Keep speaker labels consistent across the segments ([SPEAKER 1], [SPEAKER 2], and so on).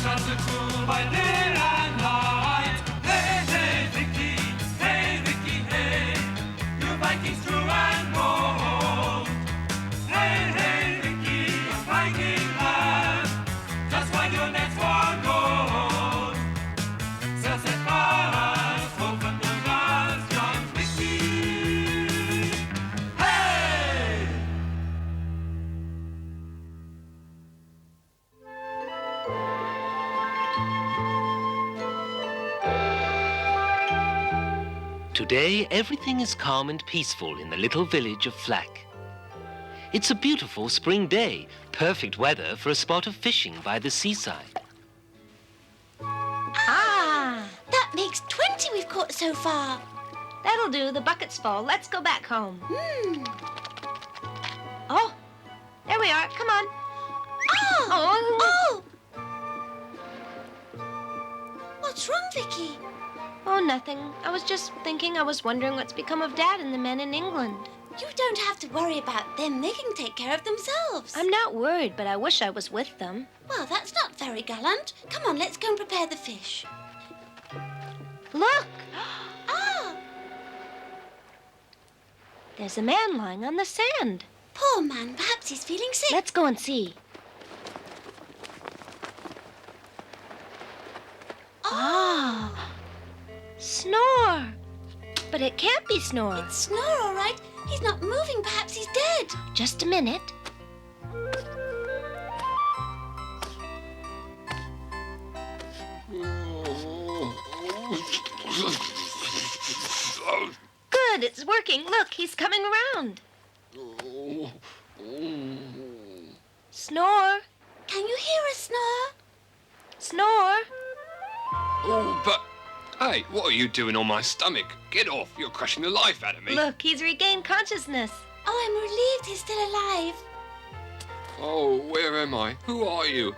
[SPEAKER 1] Such a crew by day and night. Hey, hey, Vicky, hey, you Vikings true and bold. Hey, hey, Vicky, a Viking lad, just wide your nets for gold. So set fires, open the guns, young Vicky. Hey!
[SPEAKER 2] Today, everything is calm and peaceful in the little village of Flake. It's a beautiful spring day, perfect weather for a spot of fishing by the seaside.
[SPEAKER 3] Ah! That makes 20 we've caught so far.
[SPEAKER 4] That'll do. The bucket's full. Let's go back home. Oh, there we are. Come on.
[SPEAKER 3] Oh! What's wrong, Vicky?
[SPEAKER 4] Oh, nothing. I was just thinking. I was wondering what's become of Dad and the men in England.
[SPEAKER 3] You don't have to worry about them. They can take care of themselves.
[SPEAKER 4] I'm not worried, but I wish I was with them.
[SPEAKER 3] Well, that's not very gallant. Come on, let's go and prepare the fish.
[SPEAKER 4] Look!
[SPEAKER 3] Ah!
[SPEAKER 4] There's a man lying on the sand.
[SPEAKER 3] Poor man. Perhaps he's feeling sick.
[SPEAKER 4] Let's go and see.
[SPEAKER 3] Ah!
[SPEAKER 4] Snore! But it can't be Snore.
[SPEAKER 3] It's Snore, all right. He's not moving. Perhaps he's dead.
[SPEAKER 4] Just a minute. Good, it's working. Look, he's coming around. Snore!
[SPEAKER 3] Can you hear a snore?
[SPEAKER 4] Snore!
[SPEAKER 5] Oh, but... Hey, what are you doing on my stomach? Get off, you're crushing the life out of me.
[SPEAKER 4] Look, he's regained consciousness.
[SPEAKER 3] Oh, I'm relieved he's still alive.
[SPEAKER 5] Oh, where am I? Who are you?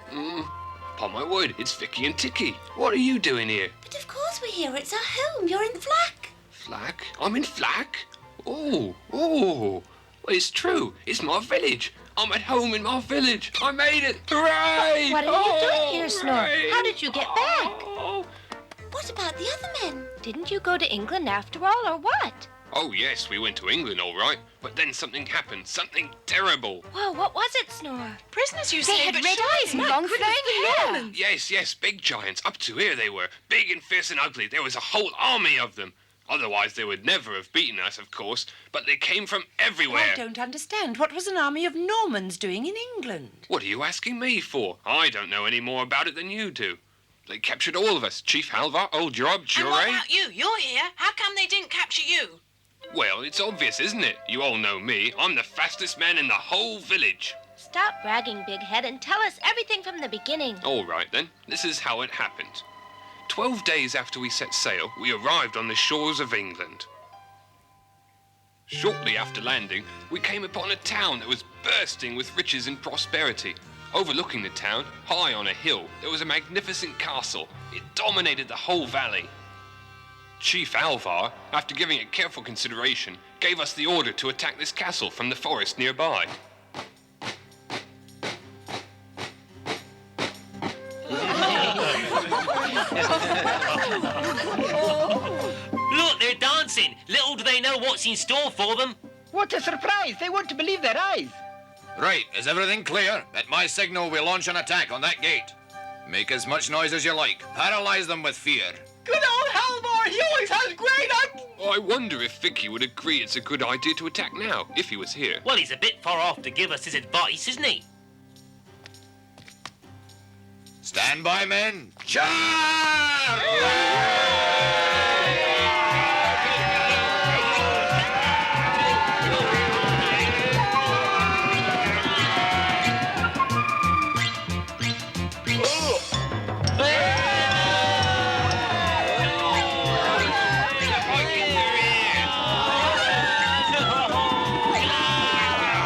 [SPEAKER 5] Upon my word, it's Vicky and Ticky. What are you doing here?
[SPEAKER 3] But of course we're here. It's our home. You're in Flake.
[SPEAKER 5] Flake? I'm in Flake? Oh. Well, it's true. It's my village. I'm at home in my village. I made it. Hooray!
[SPEAKER 4] What are you doing here, Snore?
[SPEAKER 5] hooray.
[SPEAKER 4] How did you get back?
[SPEAKER 5] Oh.
[SPEAKER 3] What about the other men?
[SPEAKER 4] Didn't you go to England after all, or what?
[SPEAKER 5] Oh, yes, we went to England, all right. But then something happened. Something terrible.
[SPEAKER 4] Whoa, what was it, Snore?
[SPEAKER 6] Prisoners, you
[SPEAKER 4] They
[SPEAKER 6] say,
[SPEAKER 4] had
[SPEAKER 6] but
[SPEAKER 4] red
[SPEAKER 6] surely
[SPEAKER 4] eyes and
[SPEAKER 6] not
[SPEAKER 4] long
[SPEAKER 6] good
[SPEAKER 4] flowing hair.
[SPEAKER 6] men.
[SPEAKER 5] Yes, big giants. Up to here they were. Big and fierce and ugly. There was a whole army of them. Otherwise, they would never have beaten us, of course. But they came from everywhere.
[SPEAKER 6] I don't understand. What was an army of Normans doing in England?
[SPEAKER 5] What are you asking me for? I don't know any more about it than you do. They captured all of us. Chief Halvar, old Job,
[SPEAKER 7] And what
[SPEAKER 5] Jure.
[SPEAKER 7] about you? You're here. How come they didn't capture you?
[SPEAKER 5] Well, it's obvious, isn't it? You all know me. I'm the fastest man in the whole village.
[SPEAKER 4] Stop bragging, Big Head, and tell us everything from the beginning.
[SPEAKER 5] All right, then. This is how it happened. 12 days after we set sail, we arrived on the shores of England. Shortly after landing, we came upon a town that was bursting with riches and prosperity. Overlooking the town, high on a hill, there was a magnificent castle. It dominated the whole valley. Chief Halvar, after giving it careful consideration, gave us the order to attack this castle from the forest nearby.
[SPEAKER 2] Look, they're dancing. Little do they know what's in store for them.
[SPEAKER 8] What a surprise! They won't believe their eyes.
[SPEAKER 9] Right, is everything clear? At my signal, we launch an attack on that gate. Make as much noise as you like. Paralyze them with fear.
[SPEAKER 8] Good old Halvar, he always has great
[SPEAKER 5] I wonder if Vicky would agree it's a good idea to attack now, if he was here.
[SPEAKER 2] Well, he's a bit far off to give us his advice, isn't he?
[SPEAKER 9] Stand by, men. Charge!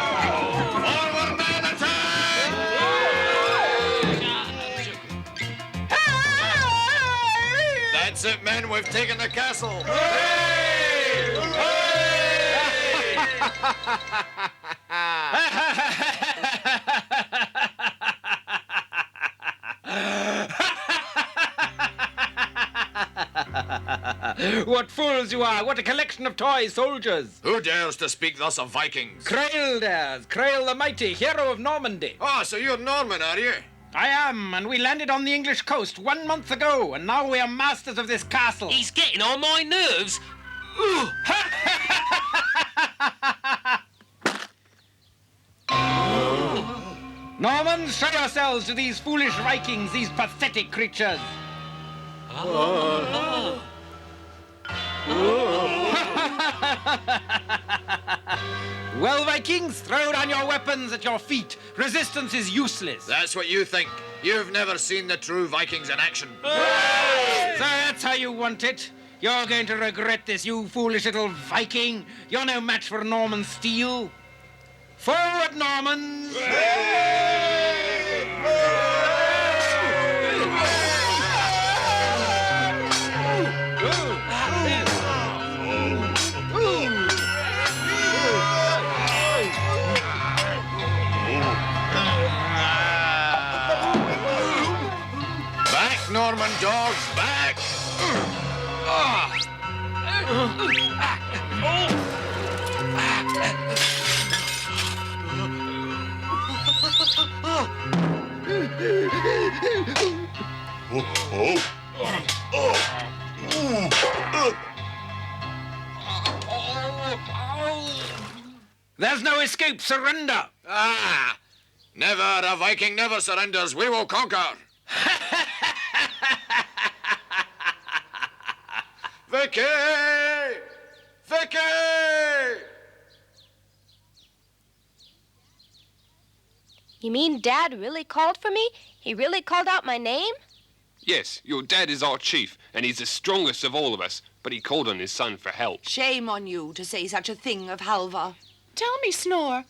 [SPEAKER 9] Forward, men, attack! That's it, men. We've taken the castle. Hooray! Hooray!
[SPEAKER 8] What fools you are! What a collection of toy soldiers!
[SPEAKER 9] Who dares to speak thus of Vikings?
[SPEAKER 8] Crail dares! Crail the mighty, hero of Normandy!
[SPEAKER 9] Ah, so you're Norman, are you?
[SPEAKER 8] I am, and we landed on the English coast 1 month ago, and now we are masters of this castle.
[SPEAKER 2] He's getting on my nerves. Ugh.
[SPEAKER 8] Normans, show yourselves to these foolish Vikings, these pathetic creatures. Well, Vikings, throw down your weapons at your feet. Resistance is useless.
[SPEAKER 9] That's what you think. You've never seen the true Vikings in action.
[SPEAKER 8] So that's how you want it? You're going to regret this, you foolish little Viking. You're no match for Norman steel. Forward, Normans!
[SPEAKER 9] Back, Norman dogs, back!
[SPEAKER 8] There's no escape, surrender!
[SPEAKER 9] Ah! Never, a Viking never surrenders. We will conquer. Vicky! Vicky!
[SPEAKER 4] You mean Dad really called for me? He really called out my name?
[SPEAKER 5] Yes, your dad is our chief, and he's the strongest of all of us, but he called on his son for help.
[SPEAKER 6] Shame on you to say such a thing of Halvar.
[SPEAKER 10] Tell me, Snore,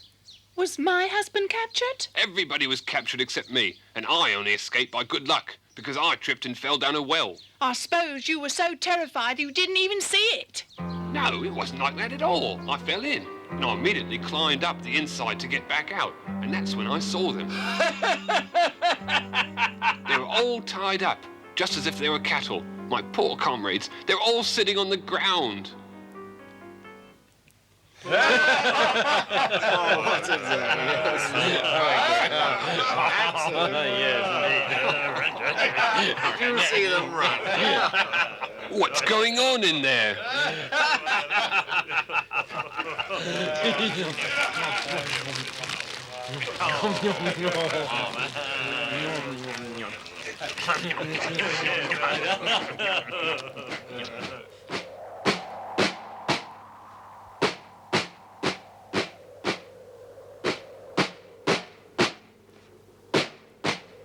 [SPEAKER 10] was my husband captured?
[SPEAKER 5] Everybody was captured except me, and I only escaped by good luck, because I tripped and fell down a well.
[SPEAKER 10] I suppose you were so terrified you didn't even see it.
[SPEAKER 5] No, it wasn't like that at all. I fell in, and I immediately climbed up the inside to get back out, and that's when I saw them. They were all tied up, just as if they were cattle. My poor comrades, they're all sitting on the ground.
[SPEAKER 9] You see them run.
[SPEAKER 5] What's going on in there?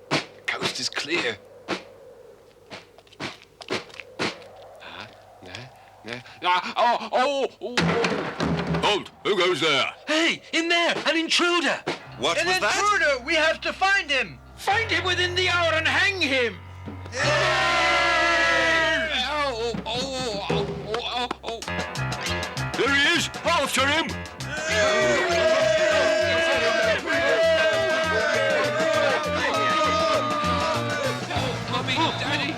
[SPEAKER 5] The coast is clear.
[SPEAKER 9] Hold! Who goes there?
[SPEAKER 2] Hey, in there, an intruder.
[SPEAKER 9] What
[SPEAKER 8] An intruder! We have to find him! Find him within the hour and hang him!
[SPEAKER 9] There he is! After him!
[SPEAKER 5] Mummy, Daddy,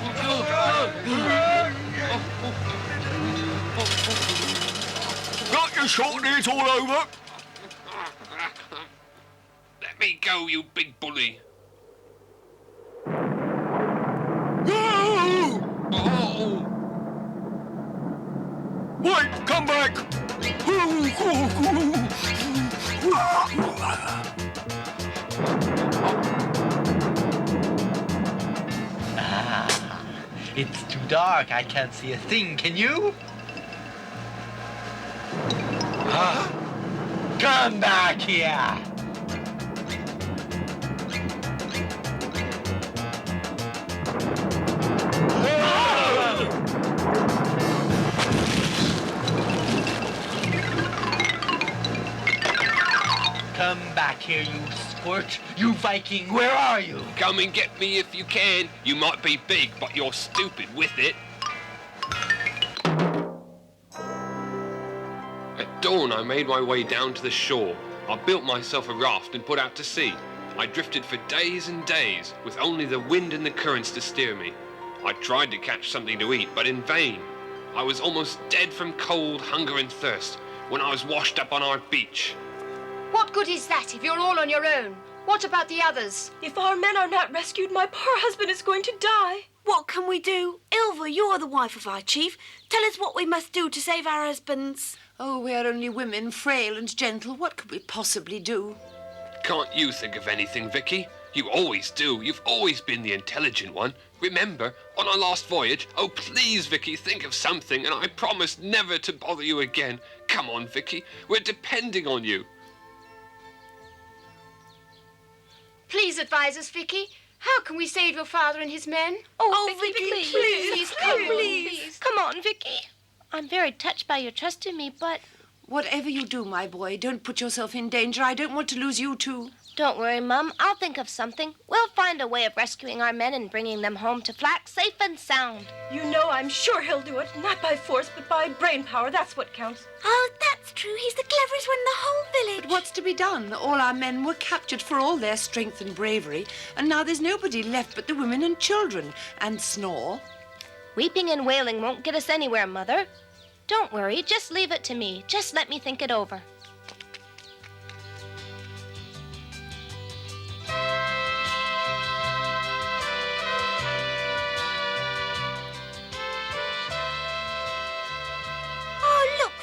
[SPEAKER 9] Got your shot and it's all over.
[SPEAKER 5] let me go, you big bully.
[SPEAKER 9] No!
[SPEAKER 5] Oh,
[SPEAKER 9] Wait, come back!
[SPEAKER 11] It's too dark. I can't see a thing. Can you? Come back here. Come back here, you squirt. You Viking, where are you?
[SPEAKER 5] come and get me if you can. You might be big, but you're stupid with it. At dawn, I made my way down to the shore. I built myself a raft and put out to sea. I drifted for days and days, with only the wind and the currents to steer me. I tried to catch something to eat, but in vain. I was almost dead from cold, hunger and thirst when I was washed up on our beach.
[SPEAKER 4] What good is that if you're all on your own? What about the others?
[SPEAKER 6] If our men are not rescued, my poor husband is going to die.
[SPEAKER 3] What can we do? Ilva, you are the wife of our chief. Tell us what we must do to save our husbands.
[SPEAKER 6] Oh, we are only women, frail and gentle. What could we possibly do?
[SPEAKER 5] Can't you think of anything, Vicky? You always do. You've always been the intelligent one. Remember, on our last voyage? Oh, please, Vicky, think of something, and I promise never to bother you again. Come on, Vicky. We're depending on you.
[SPEAKER 4] Please advise us, Vicky. How can we save your father and his men?
[SPEAKER 3] Oh, Vicky,
[SPEAKER 4] please, come,
[SPEAKER 3] please.
[SPEAKER 4] Come on, Vicky. I'm very touched by your trust in me, but...
[SPEAKER 6] Whatever you do, my boy, don't put yourself in danger. I don't want to lose you too.
[SPEAKER 4] Don't worry, Mum. I'll think of something. We'll find a way of rescuing our men and bringing them home to Flak safe and sound.
[SPEAKER 6] You know I'm sure he'll do it. Not by force, but by brain power. That's what counts.
[SPEAKER 3] Oh, that's true. He's the cleverest one in the whole village.
[SPEAKER 6] But what's to be done? All our men were captured for all their strength and bravery, and now there's nobody left but the women and children. And Snore.
[SPEAKER 4] Weeping and wailing won't get us anywhere, Mother. Don't worry. Just leave it to me. Just let me think it over.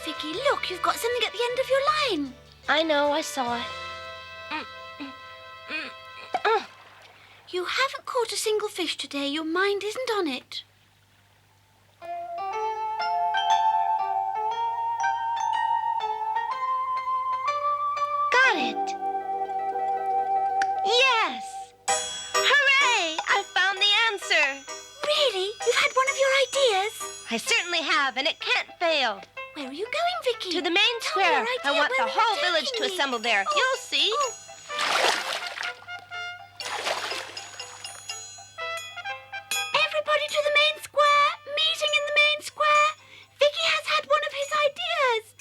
[SPEAKER 3] Vicky, look, you've got something at the end of your line.
[SPEAKER 4] I know, I saw it.
[SPEAKER 3] You haven't caught a single fish today. Your mind isn't on it.
[SPEAKER 4] Got it. Yes. Hooray! I found the answer.
[SPEAKER 3] Really? You've had one of your ideas?
[SPEAKER 4] I certainly have, and it can't fail.
[SPEAKER 3] Where are you going, Vicky?
[SPEAKER 4] To the main square. I want the whole village to assemble there.
[SPEAKER 3] Oh.
[SPEAKER 4] You'll see.
[SPEAKER 3] Oh. Everybody to the main square. Meeting in the main square. Vicky has had one of his ideas.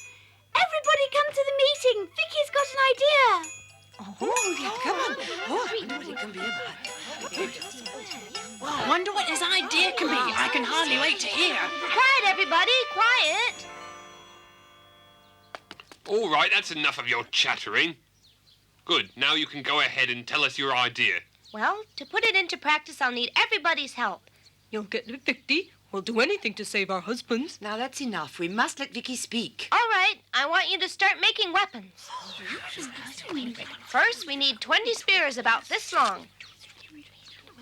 [SPEAKER 3] Everybody come to the meeting. Vicky's got an idea.
[SPEAKER 6] Oh, yeah, come on. Oh, I wonder what it can be about.
[SPEAKER 7] Well, I wonder what his idea can be. I can hardly wait to hear.
[SPEAKER 4] Quiet, everybody. Quiet.
[SPEAKER 5] All right, that's enough of your chattering. Good, now you can go ahead and tell us your idea.
[SPEAKER 4] Well, to put it into practice, I'll need everybody's help.
[SPEAKER 6] You'll get it, Vicky. We'll do anything to save our husbands. Now, that's enough. We must let Vicky speak.
[SPEAKER 4] All right, I want you to start making weapons. First, we need 20 spears about this long.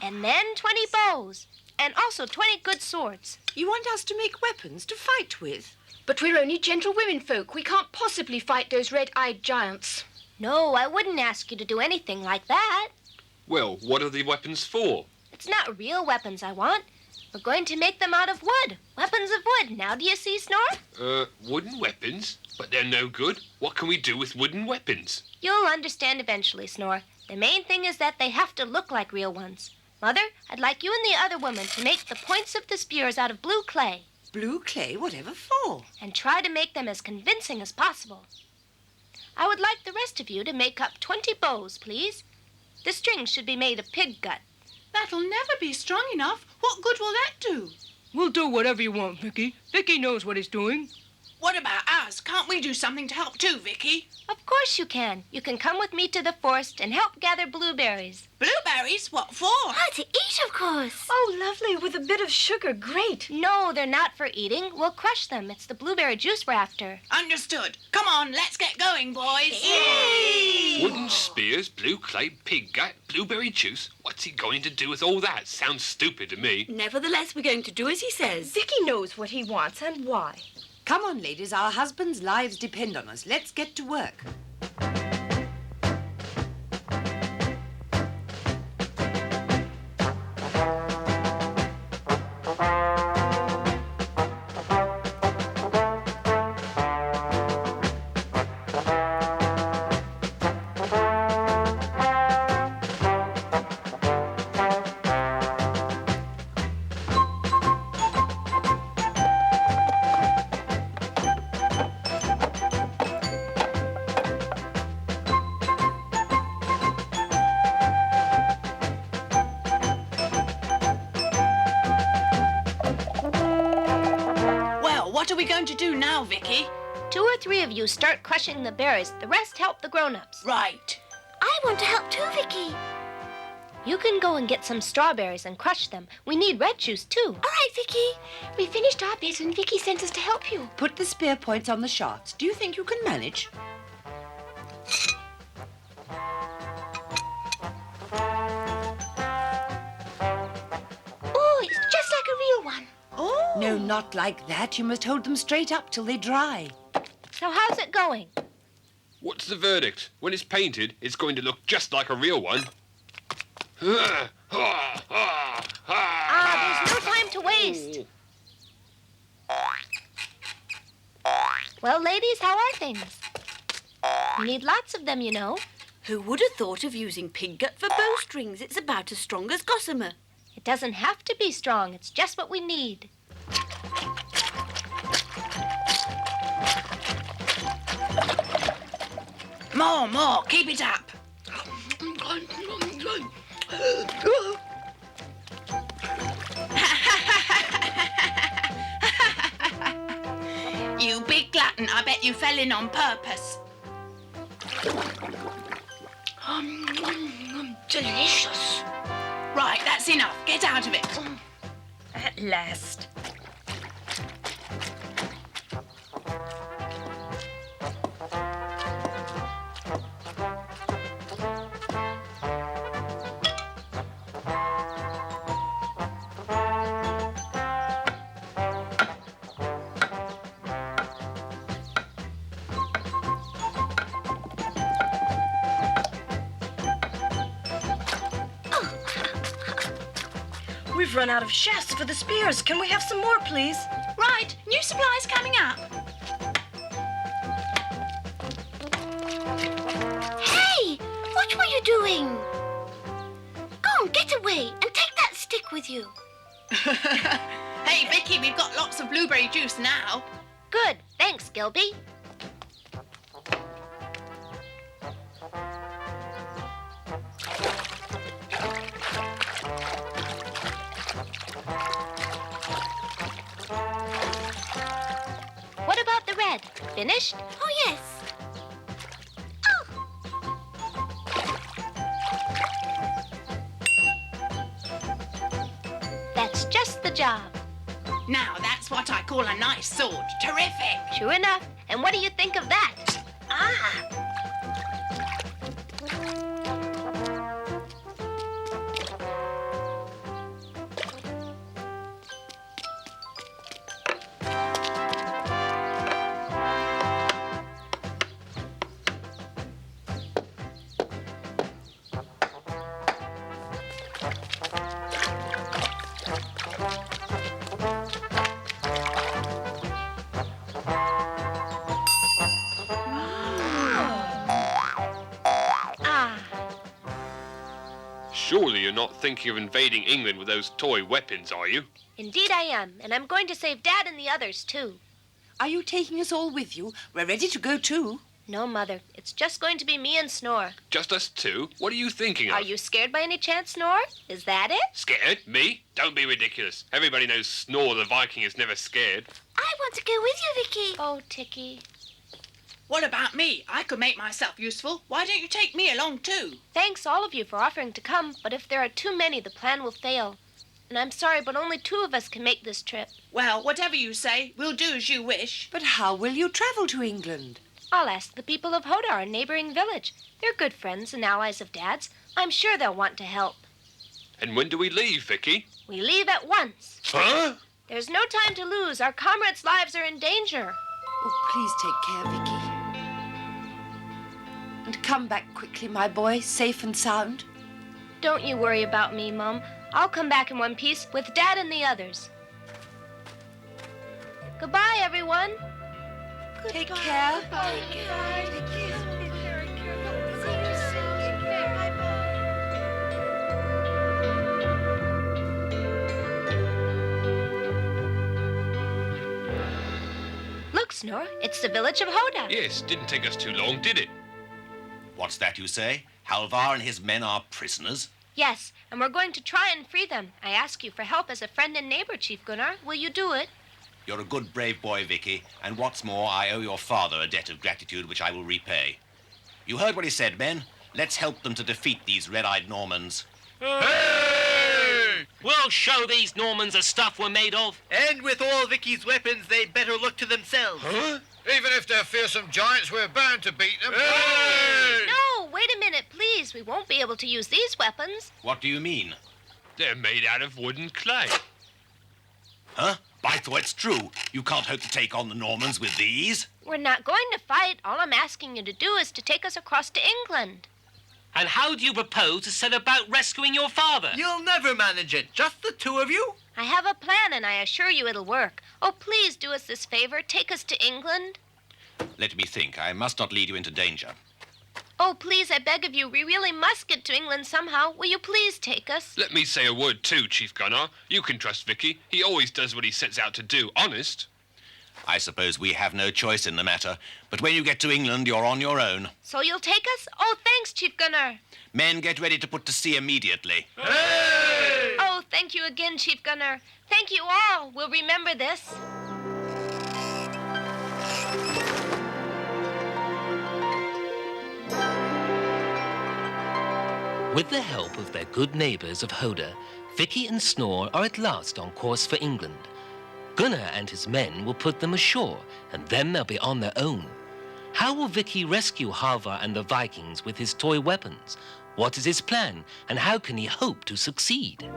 [SPEAKER 4] And then 20 bows. And also 20 good swords.
[SPEAKER 6] You want us to make weapons to fight with?
[SPEAKER 4] But we're only gentle women folk. We can't possibly fight those red-eyed giants. No, I wouldn't ask you to do anything like that.
[SPEAKER 5] Well, what are the weapons for?
[SPEAKER 4] It's not real weapons I want. We're going to make them out of wood. Weapons of wood. Now do you see, Snore?
[SPEAKER 5] Wooden weapons? But they're no good. What can we do with wooden weapons?
[SPEAKER 4] You'll understand eventually, Snore. The main thing is that they have to look like real ones. Mother, I'd like you and the other women to make the points of the spears out of blue clay.
[SPEAKER 6] Blue clay? Whatever for?
[SPEAKER 4] And try to make them as convincing as possible. I would like the rest of you to make up 20 bows, please. The strings should be made of pig gut.
[SPEAKER 10] That'll never be strong enough. What good will that do?
[SPEAKER 6] We'll do whatever you want, Vicky. Vicky knows what he's doing.
[SPEAKER 7] What about us? Can't we do something to help too, Vicky?
[SPEAKER 4] Of course you can. You can come with me to the forest and help gather blueberries.
[SPEAKER 7] Blueberries? What for?
[SPEAKER 3] Oh, to eat, of course.
[SPEAKER 6] Oh, lovely. With a bit of sugar. Great.
[SPEAKER 4] No, they're not for eating. We'll crush them. It's the blueberry juice we're after.
[SPEAKER 7] Understood. Come on, let's get going, boys.
[SPEAKER 3] Yay!
[SPEAKER 5] Wooden spears, blue clay, pig gut, blueberry juice. What's he going to do with all that? Sounds stupid to me.
[SPEAKER 3] Nevertheless, we're going to do as he says.
[SPEAKER 6] Vicky knows what he wants and why.
[SPEAKER 12] Come on, ladies. Our husbands' lives depend on us. Let's get to work.
[SPEAKER 7] going to do now, Vicky?
[SPEAKER 4] 2 or 3 of you start crushing the berries. The rest help the grown-ups.
[SPEAKER 7] Right.
[SPEAKER 3] I want to help too, Vicky.
[SPEAKER 4] You can go and get some strawberries and crush them. We need red juice, too.
[SPEAKER 3] All right, Vicky.
[SPEAKER 4] We finished our bit and Vicky sent us to help you.
[SPEAKER 6] Put the spear points on the shafts. Do you think you can manage?
[SPEAKER 3] Oh, it's just like a real one.
[SPEAKER 6] Oh. No, not like that. You must hold them straight up till they dry.
[SPEAKER 4] So how's it going?
[SPEAKER 5] What's the verdict? When it's painted, it's going to look just like a real one.
[SPEAKER 4] There's no time to waste. Well, ladies, how are things? You need lots of them, you know.
[SPEAKER 3] Who would have thought of using pig gut for bowstrings? It's about as strong as gossamer.
[SPEAKER 4] It doesn't have to be strong. It's just what we need.
[SPEAKER 7] More. Keep it up. You big glutton. I bet you fell in on purpose.
[SPEAKER 3] Delicious.
[SPEAKER 7] Right, that's enough. Get out of it.
[SPEAKER 10] At last. We've run out of shafts for the spears. Can we have some more, please?
[SPEAKER 7] Right, new supplies coming up.
[SPEAKER 3] Hey, watch what you're doing. Go on, get away and take that stick with you.
[SPEAKER 7] Hey, Vicky, we've got lots of blueberry juice now.
[SPEAKER 4] Good. Thanks, Gilby. What about the red? Finished?
[SPEAKER 3] Oh, yes.
[SPEAKER 4] That's just the job.
[SPEAKER 7] Now, that's what I call a nice sword. Terrific.
[SPEAKER 4] True enough. And what do you think of that?
[SPEAKER 5] Surely you're not thinking of invading England with those toy weapons, are you?
[SPEAKER 4] Indeed I am, and I'm going to save Dad and the others, too.
[SPEAKER 6] Are you taking us all with you? We're ready to go too.
[SPEAKER 4] No, Mother. It's just going to be me and Snore.
[SPEAKER 5] Just us two? What are you thinking of?
[SPEAKER 4] Are you scared by any chance, Snore? Is that it?
[SPEAKER 5] Scared? Me? Don't be ridiculous. Everybody knows Snore the Viking is never scared.
[SPEAKER 3] I want to go with you, Vicky.
[SPEAKER 4] Oh, Ticky.
[SPEAKER 7] What about me? I could make myself useful. Why don't you take me along too?
[SPEAKER 4] Thanks, all of you, for offering to come, but if there are too many, the plan will fail. And I'm sorry, but only 2 of us can make this trip.
[SPEAKER 7] Well, whatever you say, we'll do as you wish.
[SPEAKER 6] But how will you travel to England?
[SPEAKER 4] I'll ask the people of Hodar, a neighboring village. They're good friends and allies of Dad's. I'm sure they'll want to help.
[SPEAKER 5] And when do we leave, Vicky?
[SPEAKER 4] We leave at once.
[SPEAKER 5] Huh?
[SPEAKER 4] There's no time to lose. Our comrades' lives are in danger.
[SPEAKER 6] Oh, please take care, Vicky. And come back quickly, my boy, safe and sound.
[SPEAKER 4] Don't you worry about me, Mum. I'll come back in one piece with Dad and the others. Goodbye, everyone.
[SPEAKER 6] Take care.
[SPEAKER 4] Look, Snore, it's the village of Hodar.
[SPEAKER 5] Yes, didn't take us too long, did it?
[SPEAKER 13] What's that you say? Halvar and his men are prisoners?
[SPEAKER 4] Yes, and we're going to try and free them. I ask you for help as a friend and neighbor, Chief Gunnar. Will you do it?
[SPEAKER 13] You're a good, brave boy, Vicky, and what's more, I owe your father a debt of gratitude which I will repay. You heard what he said, men. Let's help them to defeat these red-eyed Normans.
[SPEAKER 2] Hey! We'll show these Normans the stuff we're made of.
[SPEAKER 11] And with all Vicky's weapons, they'd better look to themselves.
[SPEAKER 9] Huh? Even if they're fearsome giants, we're bound to beat them.
[SPEAKER 4] Hey! No, wait a minute, please. We won't be able to use these weapons.
[SPEAKER 13] What do you mean?
[SPEAKER 5] They're made out of wood and clay.
[SPEAKER 13] Huh? By Thor, it's true. You can't hope to take on the Normans with these.
[SPEAKER 4] We're not going to fight. All I'm asking you to do is to take us across to England.
[SPEAKER 2] And how do you propose to set about rescuing your father?
[SPEAKER 11] You'll never manage it. Just the two of you?
[SPEAKER 4] I have a plan, and I assure you it'll work. Oh, please do us this favor. Take us to England.
[SPEAKER 13] Let me think. I must not lead you into danger.
[SPEAKER 4] Oh, please, I beg of you. We really must get to England somehow. Will you please take us?
[SPEAKER 5] Let me say a word too, Chief Gunnar. You can trust Vicky. He always does what he sets out to do, honest.
[SPEAKER 13] I suppose we have no choice in the matter, but when you get to England, you're on your own.
[SPEAKER 4] So you'll take us? Oh, thanks, Chief Gunnar.
[SPEAKER 13] Men, get ready to put to sea immediately.
[SPEAKER 4] Hey! Oh, thank you again, Chief Gunnar. Thank you all. We'll remember this.
[SPEAKER 2] With the help of their good neighbours of Hoda, Vicky and Snore are at last on course for England. Gunnar and his men will put them ashore, and then they'll be on their own. How will Vicky rescue Halvar and the Vikings with his toy weapons? What is his plan, and how can he hope to succeed?